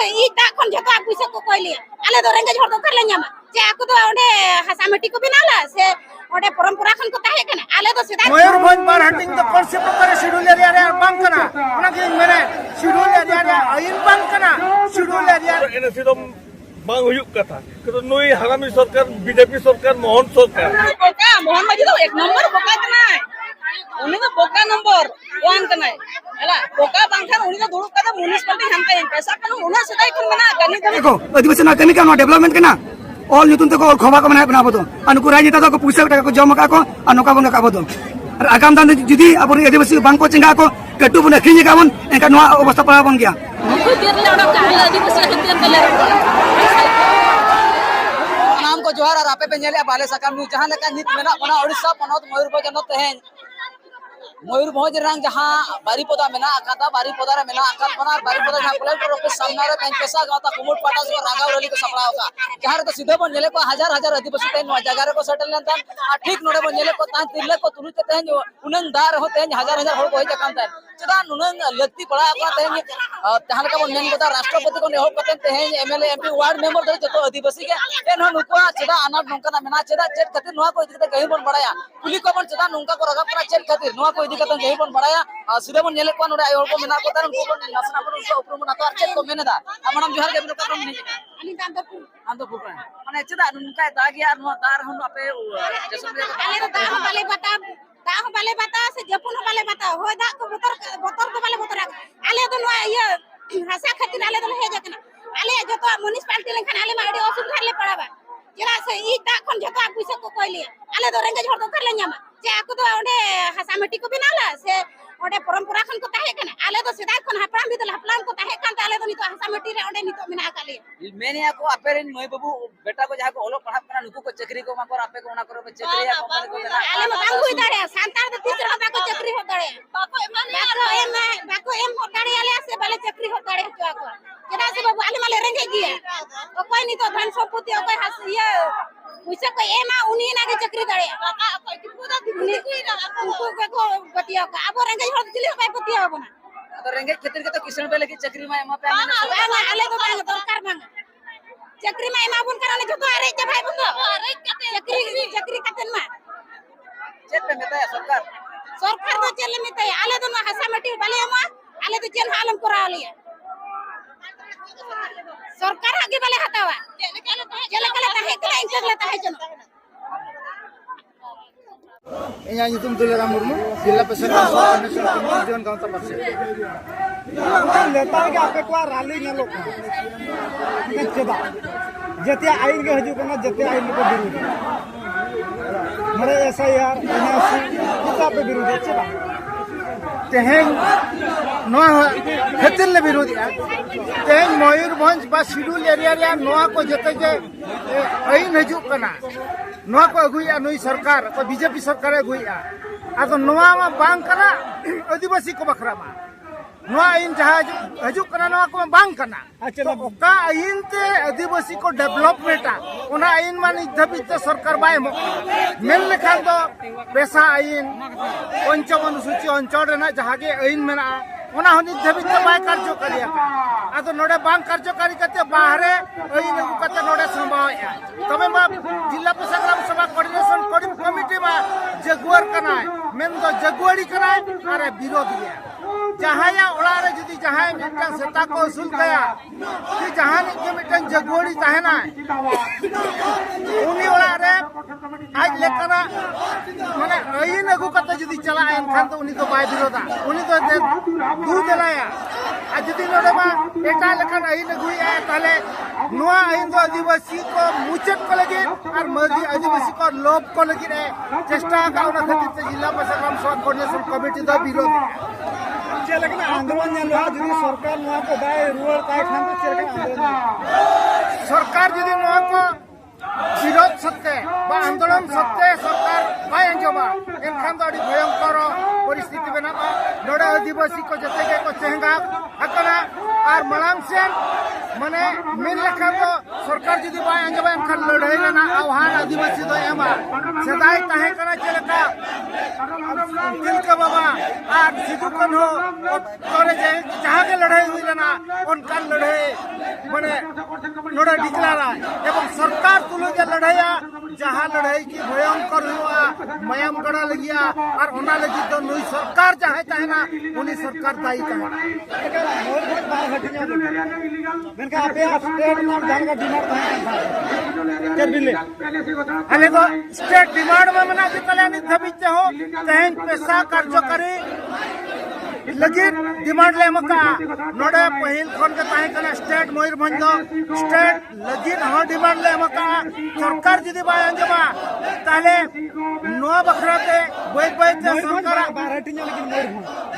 से ई ता खन जतो पुइसा को कहली आले दो रेंगे झड़ दो कर ले न्यामा जे आको तो ओडे हासा मिट्टी को बिनाला से ओडे परंपरा खन को ताहे कने आले तो सीधा मयूरभंज बार हटिंग तो कॉन्सेप्ट करे शेड्यूल एरिया रे बांग कना ओना के मेरे शेड्यूल एरिया रे आइन बांग कना schedule area ene sidom bang huyuk kata kedo nui hagami sarkar BJP sarkar mohon sarkar boka mohon maji to ek number boka kanai uni to boka number 1 kanai hela boka bangkhan uni to duduk kata municipality hamta pesa kan una sedai kun mena kani देखो अधिवेशन ना कमी का development करना all नीतुन तो को खबा को बना बना बदो अनुकु राजनीति तो को पुइसा का को जम का को अनुका बन का बदो आगाम दान जुदी अब आदिवासी बांग को चिंगा को कट्टू बन खिंजे का बन एका नो अवस्था पड़ा बन गया नाम को जोहार और आपे पे नेले बाले सकाम नु जहां लेका नित मेना ओना ओडिसा पनोत मयूरभंज न तहेन मयूरभंज रंग जहां बारीपदा मेना आकाता बारीपदा रे मेना आकात बना बारीपदा जहां कलेक्टर ऑफिस सामने रे पेन पेसा गाता कुमुट पाटा से रागाव रली को सपड़ा होगा जहां रे तो सीधे बन नेले को हजार हजार अधिवासी तेन नो जगह रे को सेटल लेन आ ठीक नोडे बन नेले को ता तिरले को तुलु ते तेन उनन दार होते हजार हजार हो होय जकान ता चदा उनन लगती पड़ा का तेन जहां का बन नेन को राष्ट्रपति को नेहो कते तेन एमएलए एमपी वार्ड मेंबर दे जतो अधिवासी के तेन नुको चदा अनाट नोंका मेना चदा चेत खातिर नुआ को इदि कहीं बन बड़ाया पुलिस को बन चदा नोंका को रगा करा चेत खातिर नुआ को इदि कते कहीं बन बड़ाया सीधे बन नेले को नोडे आयो को मेना को तार उनको बन नसना बन उसको उपरुम ना तो चेत को मेनेदा हमनम जोहार के बिनो का नहीं अनि आंदोपुर माने चदा नुनका दागिया नुआ दार हम अपे जसम आले तो दा हो बाले बता से जपुन हो बाले बता हो दा को बोतर को बाले बोतर आले तो नो ये हासा खातिर आले तो हे जकना आले जतो म्युनिसिपालिटी लेखन आले माडी असुविधा ले पड़ाबा जरा से ई ता खन जतो पुइसा को कहली आले तो रेंगे झड़ दो कर ले न्यामा जे आको तो ओडे हासा मिट्टी को बिनाला से ओडे परंपरा खन को ताहे कने आले तो सीधा खन हपराम भी तो हपलाम को ताहे कान आले तो नितो हासा मिट्टी रे ओडे नितो मिना काले मेनिया को अपेरिन मोय बाबू बेटा को जहां को ओलो पढ़ा करा नुकु को चक्री को माकर आपे को ओना करो चक्री या कंपनी को मेरा आले में बांग हुई दाड़े सांतार तो तीसरा बाको चक्री हो दाड़े बाको एम हो दाड़े आले से बाले चक्री हो दाड़े तो आको केदा से बाबू आले माले रेंगे गिए तो कोई नहीं तो धन संपत्ति कोई हास ये पुइसा को एमा उनी ना के चक्री दाड़े पूरा दिखनी उनको को बतिया का अब रेंगे हो दिले भाई बतिया हो ना तो रेंगे खेतर के तो किसान पे लेके चक्री में एमा पे मैंने आले तो बांग दरकार बांग चक्री में एमा बुन कराले जतो अरे जे भाई बुन चक्री कतन में चेत पे मेता सरकार तो चल मिते आले तो हासा मटी बाले एमा आले तो जेन हालम कराली सरकार आगे वाले हटावा जेले कले ताहे कले इंटर लेता है जनो इया नितुम दुलेरा मुर्मू जिला परिषद जीवन गांव तक से लेता के आपे को रैली नेलो चेदा जते आइन के हजू कना जते आइन को विरोध मरे एसआईआर एनआरसी किता पे विरोध चेदा तेहेन नोआ खतिर ले विरोध तेहेन मयूरभंज बा शेड्यूल एरिया रे नोआ को जते जे आइन हजू कना नोआ को अगुया नई सरकार को बीजेपी सरकार अगुया आदो नोआ मा बांग कना आदिवासी को बखरा मा नोआ आइन जहाज हजू कना नोआ को बांग कना अच्छा ओका आइन ते आदिवासी को डेवलपमेंट ओना आइन माने धबित सरकार बाय मेन लेखा दो पैसा आइन पंचम अनुसूची अंचल रेना जहागे आइन मेना ओना हनि धबित बाय कार्यकारी आदो नोडे बांग कार्यकारी कते बाहरे आइन अगु कते नोडे संभाया तबे मा जिला प्रशासन सभा कोऑर्डिनेशन कमिटी मा जगुआर कनाय मेन दो जगुआरी कनाय अरे विरोध गया जहाया ओला रे जदी जहाय मिटन सेता को उसूल गया कि जहां के मिटन जगुआरी ताहेना उनी ओला रे आज लेकना माने आइन अगु कते जदी चला एन खान तो उनी तो बाय विरोधा उनी तो दू जलाया आज जदी नोडे मा एटा लेखन आइन अगुई आए ताले नुआ आइन दो आदिवासी को मुचत को लगे और मजी आदिवासी को लोभ को लगे रे चेष्टा का उना खातिर से जिला प्रशासन सभा कोऑर्डिनेशन कमिटी दो विरोध जे लेकिन आंदोलन नेलो जदी सरकार नुआ को बाय रुअल काय खान तो चेर आंदोलन सरकार जदी नुआ को विरोध सत्ते बा आंदोलन सत्ते सरकार बाय अंजोबा एनखान तो अडी भयंकर परिस्थिति बनाबा नोडा आदिवासी को जते के को चेंगा हकना और मलाम सेन माने मेन लेखा तो सरकार जदी बाय अंजोबा एनखान लड़ाई लेना आह्वान आदिवासी दो एमा सदाई ताहे कना चेलका तिलका बाबा और सिद्धू कान्हू तोरे जहाँ के लड़ाई हुई लेना उनका लड़ाई माने नोड़ा डिक्लारा एवं सरकार तुलो जे लड़ाइया जहाँ लड़ाई की भयंकर हुआ मयम गड़ा लगिया और ओना लगी तो नई सरकार जहाँ तहना उनी सरकार दायी कहा मेनका आपे स्टेट नाम जान का डिमांड के बिले हले तो स्टेट डिमांड में मना के कल्याणी धबिते हो तहन पैसा कार्यकारी लेकिन डिमांड ले मका नोडे पहिल खन के ताहे कना स्टेट मयूरभंज दो स्टेट लेकिन हो डिमांड ले मका सरकार जदी बाय अंजमा ताले नो बखराते बैठ सरकार बारहटिंग लेकिन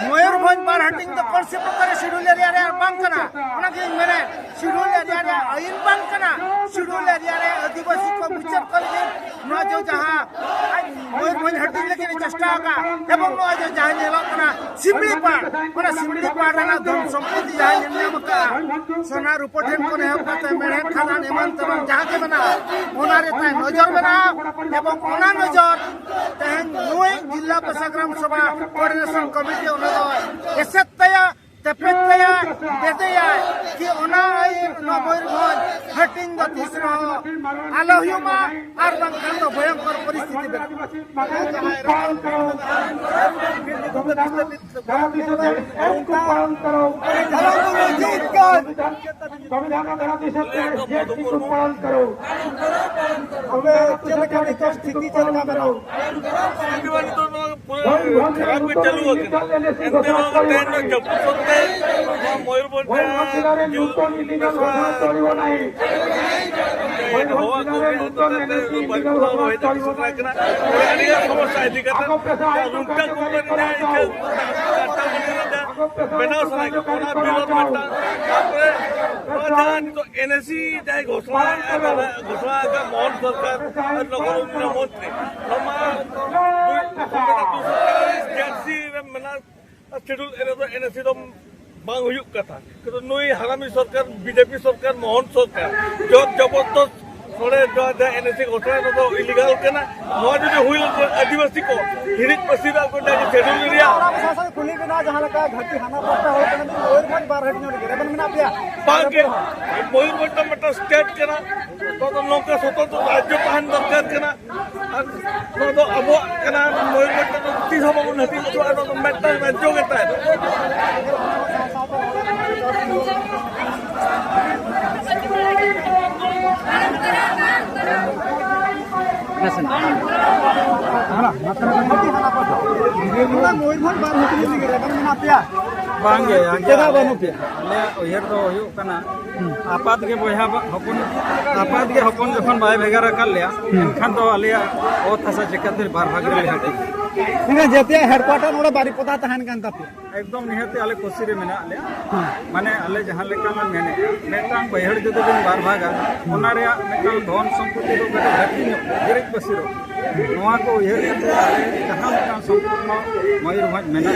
मयूरभंज बारहटिंग तो कौन से प्रकार शेड्यूल एरिया रे बांग कना ओना के मेरे शेड्यूल एरिया रे आइन बांग कना शेड्यूल एरिया रे आदिवासी को विचार कर के नो जो जहां मयूरभंज हटिंग लेकिन चेष्टा का एवं नो जो जहां नेला कना सिमली ओना सिमली पार ना धन संपत्ति जहां ने मका सोना रुपठेन को ने पता मेरे खाना निमन तमन जहां के बना ओना रे ताई नजर बना एवं ओना नजर तहन नुई जिला प्रशासन सभा कोऑर्डिनेशन कमिटी ओना दो एसेतया तपेतया देदेया कि ओना आई मयूरभंज हटिंग द तीसरा आलो हुमा आर बंखान तो भयंकर परिस्थिति बे स्थिति चलना बनाओ एनएससी घोषणा का मोहन सरकार मंत्री शेड्यूल एनएससी बांग हुयुक कथा किंतु नुई हालामी सरकार बीजेपी सरकार मोहन सरकार जब जबरदस्त थोड़े एनएससी घोषणा तो इलीगल कना नोआ जो हुई आदिवासी को हिरिक पसीदा को शेड्यूल एरिया खुली बिना जहां लगा घाटी हाना पड़ता हो कना मयूरभंज बारहट नो लगे रेबन मिना पिया बाके मयूरभंज मत स्टेट कना तो नौका स्वतंत्र राज्य पाहन दरकार कना तो अब कना मयूरभंज तो तीस हम नथी तो मेटा राज्य केता है मयूरभंज बारहट नो लगे रेबन मिना पिया बांगे जगह बनु पे ले उयर तो हुयो कना आपात के बोया हपन आपात के हपन जखन बाय भेगारा कर लिया एनखान तो आलिया ओ थासा जकते बार भाग रे हटे निगा जेते हेडक्वार्टर नोडे बारीपदा तहन कान तापे एकदम निहते आले कोसी रे मेना आले माने आले जहां लेका मन मेने मेटांग बैहड़ जदि दिन बार भागा ओना रे मेटांग धन संपत्ति रो बेटा घाटी गिरिक बसिरो नोआ को उयर कते आले जहां मेटांग संपूर्ण मयूरभंज मेना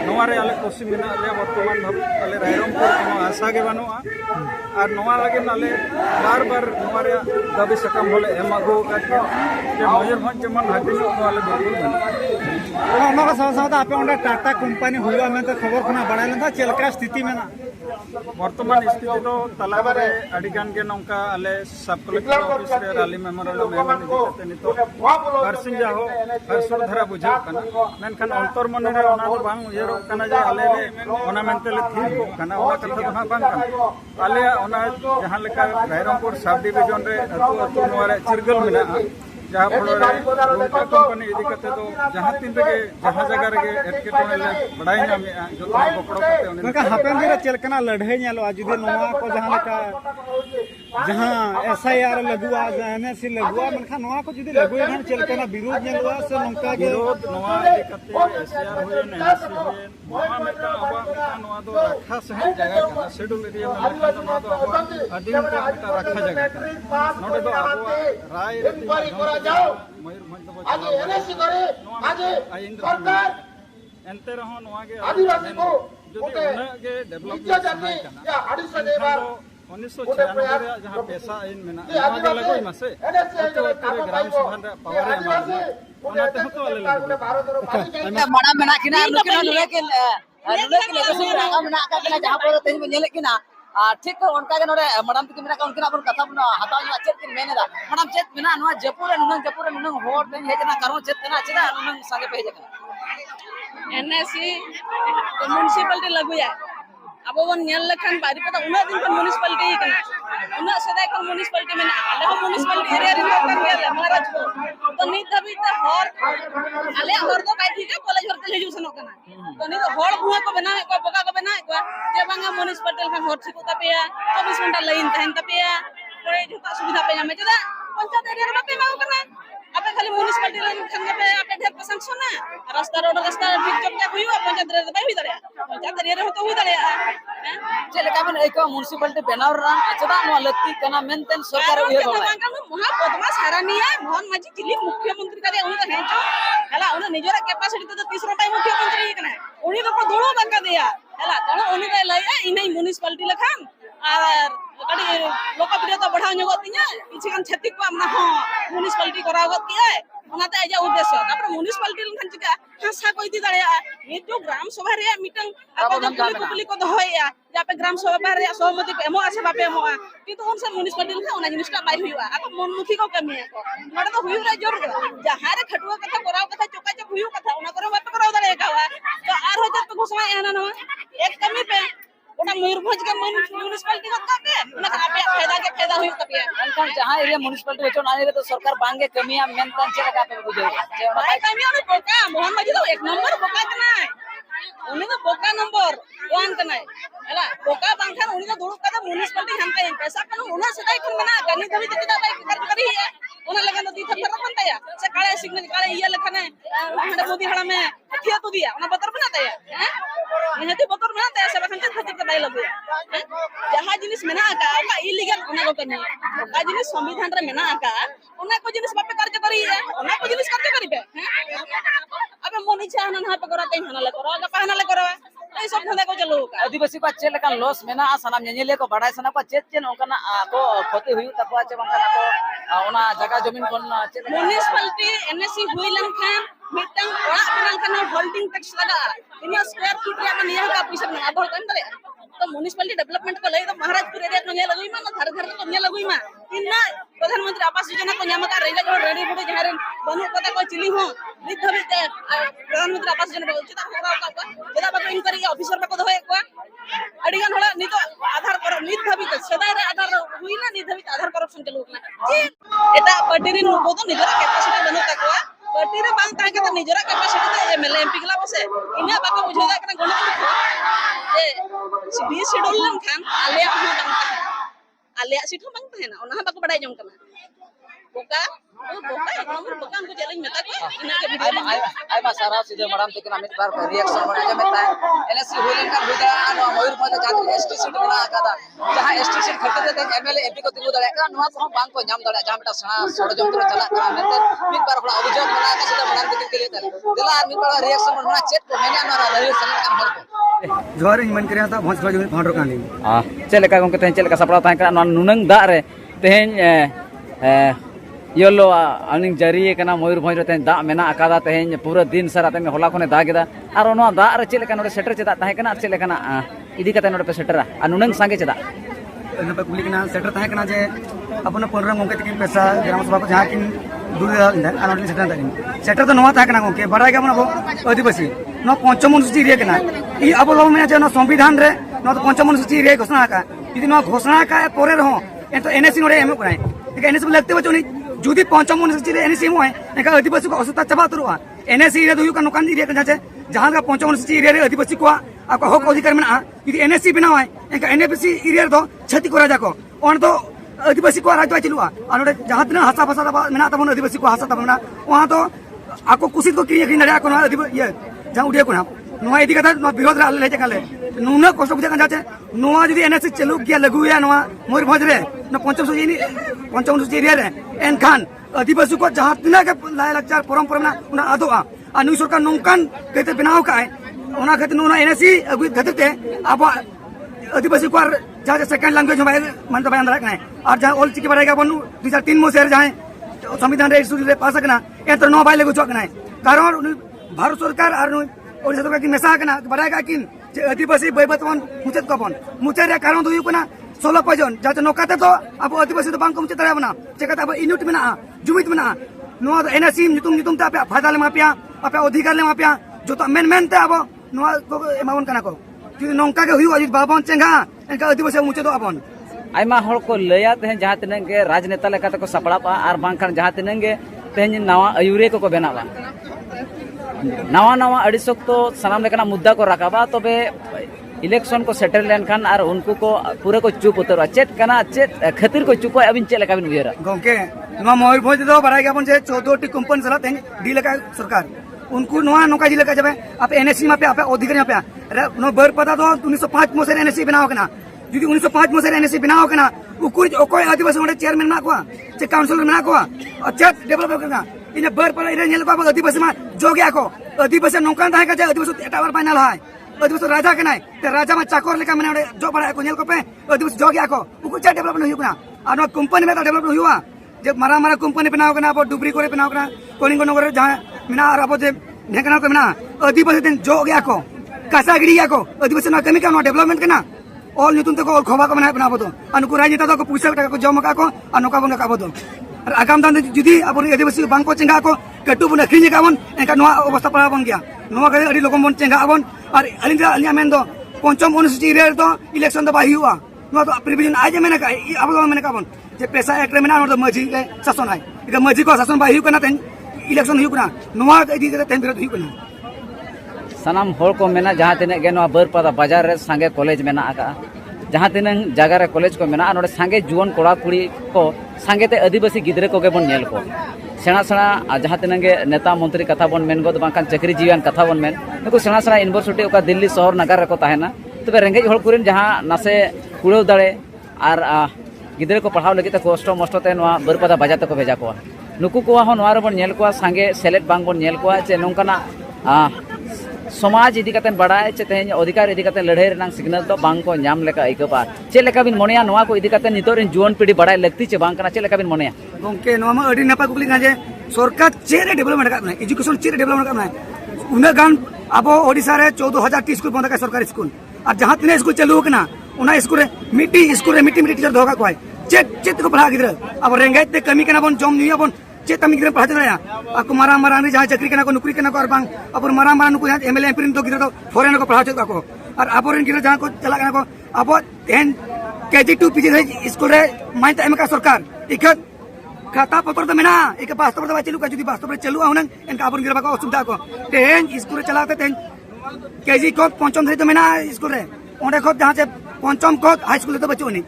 नोआ रे आले कोसी मेना आले वर्तमान भाव आले रायरमपुर कोनो आशा के बनुआ और नोआ लगे आले बार बार नोआ रे दाबी सकम होले एमागो का के मयूरभंज जमन घाटी नो आले बिल्कुल बना ओना का साथ आपे ओंडा टाटा कंपनी हुआ में तो खबर खना बढ़ाइल था चलका स्थिति में ना वर्तमान स्थिति तो तलाबारे अडिगान के नौका आले सब कलेक्टर ऑफिस रे रैली मेमोरेंडम मेमन दिते नितो हरसिंह जाहो हरसुर धरा बुझाव कना मेनखान अंतर मन रे ओना तो बांग उयरो कना जे आले रे ओना मेनतेले थी कना ओना कथा तो ना बांग कना आले ओना जहां लेका रायरमपुर सब डिवीजन रे अतु नोरे चिरगल मेना जहाँ फल कंपनी इदी करते तो जहाँ तीन रे जहाँ जगह रे एटकेटोने ले बढ़ाई नाम जो पकड़ो करते उन्हें उनका हापेन रे चलकना लड़ाई नेलो आज जुदी नोआ को जहाँ लेका जहाँ एसआईआर लगुआ एनएससी लगुआ मनखा नोआ को जुदी लगुए जहाँ चलकना विरोध नेलवा से नोका के विरोध नोआ इदी करते एसआईआर होए एनएससी होए नोआ मेटा अबा मेटा नोआ दो रखा सह जगह का शेड्यूल एरिया में मेटा नोआ दो अबा अधीन का मेटा रखा जगह नोडे दो अबा राय जाओ आज एनएससी करे आज सरकार एंते रहो नोआ के आदिवासी को जो उन्हें के डेवलपमेंट या 250 देबार 1996 जहाँ पैसा आइन में लगोई मासे ग्राम सभा पावर माना मेना किना नुकिना नुले के लेगेसी रागा मेना का किना जहां पर तेज में नेले किना ठीक कर उनका के नोडे मैडम तक मेना का उनका अपन कथा बना हता नु चेत किन मेनेदा मैडम चेत मेना नुआ जयपुर नुन होर तेज हेजना करो चेत ना चेदा नुन संगे पे हेजना एनएससी म्युनिसिपालिटी लगुया अब वो नेल लखन बारीपदा उना दिन पर म्युनिसिपालिटी कना उना सदा को म्युनिसिपालिटी में आले हो म्युनिसिपालिटी एरिया रे कर गेले महाराज को तो नी दबी त हर आले हर तो काई ठीक है कॉलेज हरते ले जुसन कना तो नी तो हर बुआ को बना को बगा को बना को जे बांगा म्युनिसिपालिटी का हर छिको तपिया 24 घंटा लाइन तहन तपिया कोई जुता सुविधा पे हमें जदा पंचायत एरिया रे बापे माओ कना आपे खाली म्युनिसिपालिटी लाइन खंगे पे आपे ढेर पसंद सुना रास्ता रोड रास्ता ठीक चक क्या हुई पंचायत रे बाई हुई दरे पंचायत एरिया रे तो हुई दरे चले का बन एक म्युनिसिपालिटी बनावर रा चदा नो लत्ती कना मेंटेन सरकार उहे बाबा महा बदमाश हरानिया मोहन माजी जिली मुख्यमंत्री का उनी तो हेचो हला उनी निजरा कैपेसिटी तो तीसरा टाइम मुख्यमंत्री कना उनी तो धोळो बंका दिया हला तणो उनी रे लया इनै म्युनिसिपालिटी लखान और कडी लोकप्रियता बढ़ाव नगतिया किछन छति को हमना हो म्युनिसिपालिटी करावत किया ओनाते आजा उद्देश्य तापर म्युनिसिपालिटी लखान चिका हासा कोइती दळया ये जो ग्राम सभा रे मीटिंग आपो जो कुली को दहया जापे ग्राम सभा रे सहमति एमो आसे बापे एमो किंतु उनसे म्युनिसिपालिटी लखान ओना जिनिसटा बाई हुआ आपो मनमुखी को कमी है को नडे तो हुई रे जरूर जहां रे खटुआ कथा कराव कथा चोका चक हुई कथा ओना करे बापे कराव दळे कावा तो आर हो जत घोषणा एना न एक कमी पे ओना मयूरभंज के म्युनिसिपालिटी को कापे ओना आपे फायदा हुई तपिया अंकल जहां एरिया म्युनिसिपालिटी वेचो नानी रे तो सरकार बांगे कमिया मेंटेन चले का पे बुझे भाई कमिया ने बोका मोहन माजी तो एक नंबर बोका कना उनी तो बोका नंबर 1 कना हला बोका बांखान उनी तो दुड़ुक का म्युनिसिपालिटी हमका पैसा कनु उना सदाई कोन मना गनी धबी तकिदा बाई कर करी है ओना लगन दी थर बनताया से काळे सिग्नल काळे ये लखने हडे मोदी हड़ा में थिया तो दिया ओना बतर बनाताया हैं निहती बतर बनाताया से बखन खातिर के बाई लगु जहां जिनिस मेना का ओका इलीगल ओना को कनी ओका जिनिस संविधान रे मेना का ओना को जिनिस बापे कार्य करी है ओना को जिनिस कार्य करिबे हैं अबे मोनी छाना ना पे करा तई हना ले करो का पहना ले करो ए सब धंधा को चलो का आदिवासी को चेल का लॉस मेना सनाम नेनेले को बडाय सना को चेत चेन ओकना को क्षति हुई तको आचे बंकना को ओना जगह जमीन कोन चेत म्युनिसिपालिटी एनएससी हुई लंखान मिटंग ओड़ा बनाल खान होल्डिंग टैक्स लगा इनिया स्क्वायर फीट रे मन निया का पैसा ना आदर कन दरे तो म्युनिसिपालिटी डेवलपमेंट को लई तो महाराजपुर एरिया को ने लगई मा घर घर को ने लगई मा इन्ना प्रधानमंत्री आवास योजना को न्यामका रेगा जो रेडी बुडी जहारे बनु पता को चिली हो नित धबी प्रधानमंत्री आवास योजना उचित होरा का जदा बाको इनकरी ऑफिसर को दहोय को अडिगन होला नितो आधार पर नित धबी सदा रे आधार हुई ना नित धबी आधार करप्शन चलो ना एटा पटिरी नुबो तो निजरा कैपेसिटी बनु तकवा पटिरे बांग ता के निजरा कैपेसिटी ते एमएलए एमपी गला बसे इना बाको बुझेदा कना गणित जे बी शेड्यूल लम खान आले हो बांग आले सीट हो बांग तहना ओना बाको बडाय जम कना बोका नंबर बोका को चैलेंज मेता को इना के वीडियो आई मा सारा सीधे मैडम तक ना मित बार रिएक्शन बना जे मेता एलएससी होलन का बुदा नो मयूरभंज जात एसटी सीट बना आकादा जहां एसटी सीट खटे दे एमएलए एमपी को तिगु दले का नुवा को बांग को नाम दले जहां बेटा सणा षडयंत्र चला का मेते मित बार होला अभियोग बना का सीधे मैडम तक के लिए दिला मित बार रिएक्शन बना चेक को मैंने हमारा रही सन का हर को जोहर इन मन करिया ता भोज खज भांडर कानी चले का गमके तेन चले का सपड़ा तां का नुनंग दा रे तेन योलो अनिंग जरी कना मयूरभंज रे तेन दा मेना आकादा तेन पूरा दिन सारा तेन होला कोने दागेदा आर ओनो दा रे चले का नोडे सेटर चेदा ताहे कना चले कना इदी कते नोडे पे सेटरा आ नुनंग संगे चेदा इन पे कुली कना सेटर ताहे कना जे अपन पोररा गोंके तकिन पैसा ग्राम सभा को जहां किन दूर अनोडली सेटर तो नवा ताहे कना गोंके बडाय के मन आदिवासी न पंचम अनुसूची रे कना ई अब लो में जे न संविधान रे न तो पंचम अनुसूची रे घोषणा का यदि न घोषणा का परे रहो तो एनएससी नोडे एम को नहीं एनएससी लगते बचो नहीं जुदी पंचम अनुसूची रे एनएससी मो है एका आदिवासी को असुता चबा तुरुआ एनएससी रे दुयु का नोकान रे कना जे जहां का पंचम अनुसूची रे आदिवासी को आपका हक अधिकार में यदि एनएससी बनाओ है एका एनएससी एरिया तो क्षति करा जाको ओन तो आदिवासी को राजवा चलुआ और जहां दिन हासा फसा मेना तबन आदिवासी को हासा तबना वहां तो आपको कुसित को क्रिया नडा को ये जहां उडिया को नोआ इदी कथा नो विरोध रे ले जकाले नुना कष्ट बुझा जाचे नोआ जदी एनएससी चलु किया लगुया नोआ मयूरभंज रे न पंचम सूची एरिया रे एनखान आदिवासी को जहां तिना के लाय लचार परंपरा ना उना आदोआ आ नुई सरकार नोंकान कहते बनाव का है ओना खातिर नोना एनएससी अगु धतते अब आदिवासी को जहाँ सेकेंड लैंग्वेज मन तो बयान दाड़ा और जहाँ ऑल चिकी बारे बन 2-3 मुसेर जहाँ संविधान रे पास एन तो नो बाय लगो कारण भारत सरकार और ओडिशा सरकार की मेसा बारे कि आदिवासी बैबत मुचाद को मुचाद कारण तो 16 पजन जहाँ नौकाते तो अब आदिवासी तो बांग को मुचाद दाड़ा चिकाते अब यूनिट में जुमित में एनएससी नुतुम ते आप फायदा ले मापिया आप अधिकार ले मापिया जो तो मेन ते अब एमाबन को जुदी नौका के हुई बाबन चेंगा एनका आदिवासी मुचाद आबन आयमा हर को लया तेहन जहाँ तिनंग के राजनेता लेकाते को सपड़ापा और बांखान जहाँ तिनंग के तेहन नवा आयुरे को बनावा नवा नवा अड़ी शक्तो सनाम लेकना मुद्दा को रकाबा तबे इलेक्शन को सेटल लेनखान और उनको को पूरा को चुप उतरवा चेत कना चेत खातिर को चुप अबिन चेत लेका बिन उयरा गंके नवा मयूरभंज दो बाराय गबन जे 14 टी कंपनी सला तेन डी लेका सरकार उनको नवा नौका जी लेका जबे आप एनएससी में पे आप अधिकारी में पे नो बर पता तो 1905 मसे एनएससी बनाओ कना जुदी 1905 मसे एनएससी बनाओ कना उकुर ओकोय आदिवासी ओडे चेयरमैन ना को जे काउंसिलर में ना को अच्छा डेवलप करना इन बर पर इरे नेल को आदिवासी में जोग्या को आदिवासी नौका था का आदिवासी एटावर फाइनल है आदिवासी राजा के नाय ते राजा में चाकर लेका मने ओडे जो बड़ा को नेल को पे आदिवासी जोग्या को उकुर चा डेवलपमेंट हुई कना और नो कंपनी में डेवलपमेंट हुआ जब मारा मारा कंपनी बनाओ कना अब डुबरी करे बनाओ कना कोलिंग नगर जहां मिना और अब जे ढेकना को मिना आदिवासी दिन जोग्या को कासागिरिया को आदिवासी ना कमी का नो डेवलपमेंट कना ऑल नुतुन तो ऑल खोबा को मना बनाबो तो अनुकु राजनेता तो पैसा टाका को जमा का को और नौका बंगा का बदो और आगाम दान जुदी अब आदिवासी बांग को चेंगा को कटु बन अखिनी काबन एका नोआ अवस्था पड़ा बन गया नोआ के अडी लोगन बन चेंगा बन और अलिया मेन दो पंचम अनुसूची रे तो इलेक्शन तो बाही हुआ नोआ तो प्रिविजन आज मेने का अब मेने काबन जे पैसा एक मेना तो मजी के शासन है इका मजी को शासन बाही हुआ तेन इलेक्शन हुआ नोआ इदी तेन विरोध हुआ सनाम होड़ को मेना जहाँ तिने गे नोआ बरपदा बाजार रे सांगे कॉलेज मेना आका जहाँ तिनंग जगह रे कॉलेज को मेना नोडे सांगे जुवन कोड़ा कुड़ी को सांगे ते आदिवासी गिद्रे को गे बन नेल को सेना सेना जहाँ तिनंग नेता मंत्री कथा बन मेन गो बांखान चाकरी जीवन कथा बन मेन नुकु सेना सेना यूनिवर्सिटी ओका दिल्ली शहर नगर रे को ताहेना तबे रेंगेज होड़ कुरिन जहाँ नासे कुड़ाव दाड़े और गिद्रे को पढ़ाव लगी कष्ट मष्ट ते नोआ बरपदा बाजार तक भेजा को नुकु को हो नोआ रे बन नेल को सांगे सेलेट बांग बन नेल को जे नोंकाना समाज इदी कतेन बड़ाय चे तेहन अधिकार इदी कतेन लड़ाई रनांग सिग्नल तो बांग को नाम लेका आइकबा चे लेका बिन मोनेया नोआ को इदी कतेन नितोर इन जुवन पीढ़ी बड़ाय लगती चे बांग कना चे लेका बिन मोनेया गंके नोआ मा अडी नपा कुकली जे सरकार चेरे डेवलपमेंट का एजुकेशन चेरे डेवलपमेंट का उना गान अब ओडिसा रे 14000 टी स्कूल बंद का सरकारी स्कूल और जहां तिने स्कूल चालू कना उना स्कूल रे मिट्टी टीचर दोगा को चेत को पढ़ा गिदरा अब रेंगाय ते कमी कना बन जम निया बन चे तमी गिदरा पढ़ा दया आको मारा मारा ने जहां चाकरी कना को नौकरी कना को और बांग अब मारा मारा नुको एमएलए एमपी तो गिदरा तो फॉरेन को पढ़ा चका को और अब गिदरा जहां को चला कना को अब तेन केजी 2 पीजी स्कूल रे माइन एम का सरकार इखत खाता पत्र तो मेना एक वास्तव तो चलू का जुदी वास्तव रे चलू आउन एनका अब गिदरा को असुविधा को तेन स्कूल रे चलाते तेन केजी को पंचम धरि तो मेना स्कूल रे ओंडे को जहां से पंचम को हाई स्कूल तो बचोनी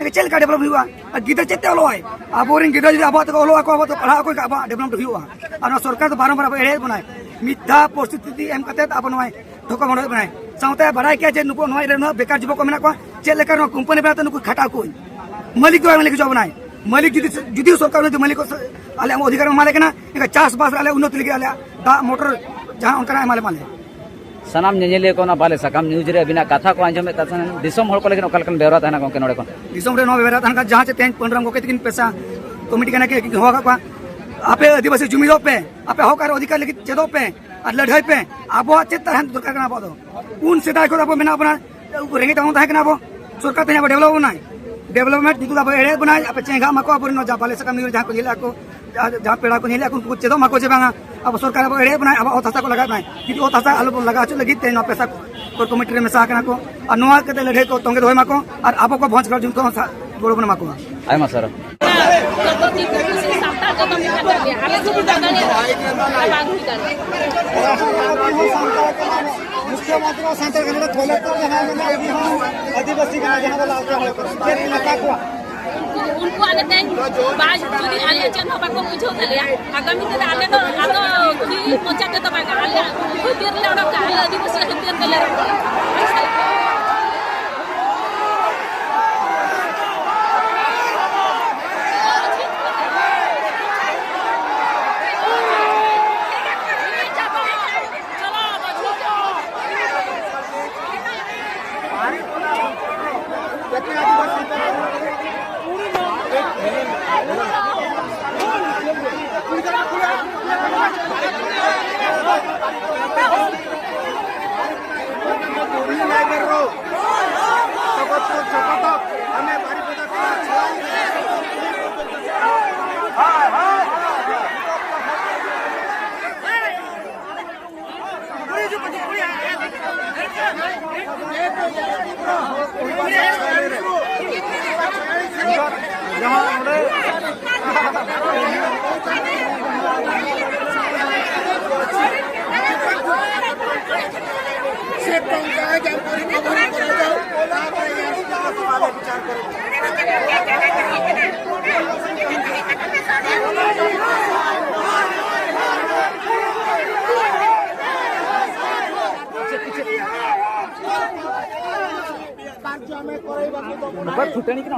चल का डेवलप हुआ गिदर चेते ओलो है अब गिदर अब तो ओलो को अब तो पढ़ा को डेवलप हुआ और सरकार तो बारंबार अब एड़े बनाए मिथ्या परिस्थिति एम कते अब नय ठोका बड़ बनाए साउते बड़ाय के जे नुको नय रे बेकार जीव को मेना को चे लेकर कंपनी बना तो नुको खटा को मालिक तो मालिक जो बनाए मालिक जुदी सरकार ने मालिक आले अधिकार मालिक ना चास बास आले उन्नति लगे आले दा मोटर जहां उनका माले सनाम नेनेले को ना बाले सकाम न्यूज रे बिना कथा को आंजमे तसन दिसम होड़ को लेकिन ओकलकन बेवरा ताना गंके नोडे को दिसम रे नो बेवरा ताना जहां से तेन पंडराम को किन पैसा कमिटी कना के होगा का आपे आदिवासी जुमिदो पे आपे होकार अधिकार लगी चेदो पे और लड़ाई पे आबो चेत तरह दरकार कना बदो उन सेदाय को अब मेना अपना रेंगे ताऊ ताहे कना अब सरकार ते डेवलप बनाय डेवलपमेंट जुदु अब एड़े बनाय आपे चेंगा मको अब न जा बाले सकाम न्यूज जहां को जिला को जहां पेड़ा को नेले को चेदो मको जे बांगा अब सरकार अब एड़े बनाय अब ओथासा को लगा नाय कि ओथासा आलो लगा छ लगी तेन पैसा को कमिटी रे मेसा कना को और नोआ के लड़े को तंगे होय मको और अब को भोज कर जुन को गोड़ बना मको आयमा सर मुख्यमंत्री सांतर कने कलेक्टर जहां अभी हम आदिवासी का जहां वाला के इलाका को उनको आले तेन बाज जुदी आले चन होबा को बुझो तलिया आगामी ते आले तो आलो की पंचायत तो बागा आले खुतिर ले ओडा आले आदिवासी खुतिर के ले चलो छुटे नहीं कि